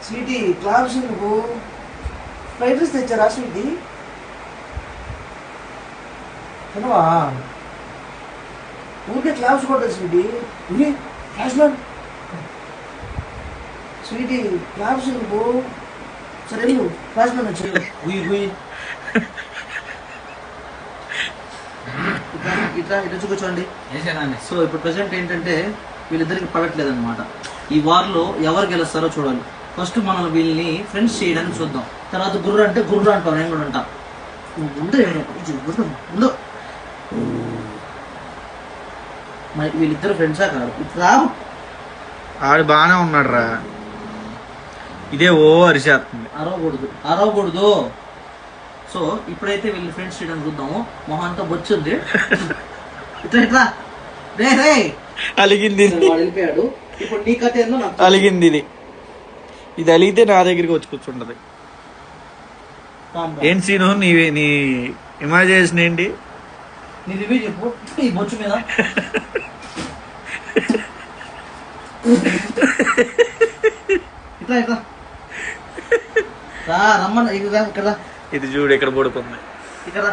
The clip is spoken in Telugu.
స్వీటీ క్లాప్స్ నువ్వు ఫ్రైడ్ రైస్ తెచ్చారా స్వీటీ? తినవా? ఊరికే క్లాప్స్ కొట్టదు Sweety. Flash man Sweety claps నువ్వు. సరే వెళ్ళు, ఫ్లాష్ మ్యాన్ వచ్చి ఇట్లా కూర్చోండి. సో ఇప్పుడు ప్రెసెంట్ ఏంటంటే వీళ్ళిద్దరికి పడట్లేదు అనమాట. ఈ వార్లో ఎవరు గెలుస్తారో చూడాలి. ఫస్ట్ మనం వీళ్ళని ఫ్రెండ్స్ చేయడానికి చూద్దాం. తర్వాత గుర్ర అంటే గుర్ర అంటాం, నేను కూడా అంటా. మరి వీళ్ళిద్దరు ఫ్రెండ్సా కాదు? ఇట్లా ఆడు బాగానే ఉన్నాడు రా. ఇదే ఓ అరిచేస్తుంది. అరవకూడదు. సో ఇప్పుడైతే వీళ్ళు ఫ్రెండ్స్ చేయడానికి చూద్దాము. మొహంతా బొచ్చుంది. ఇట్లా రే అలిగింది. వెళ్ళిపోయాడు. ఇప్పుడు నీ కథ ఏందో నాకు అలిగింది. ఇది అలిగితే నా దగ్గరికి వచ్చి కూర్చుంటది. ఏంటి సీను నీ ఇమాజినేషన్ ఏంటి? నీ రివ్యూ చెప్పు ఈ బొచ్చు మీద. ఇట్లా రమ్మన్న ఇక్కడ. ఇది చూడు ఎక్కడ పడుకుంది. ఇక్కడ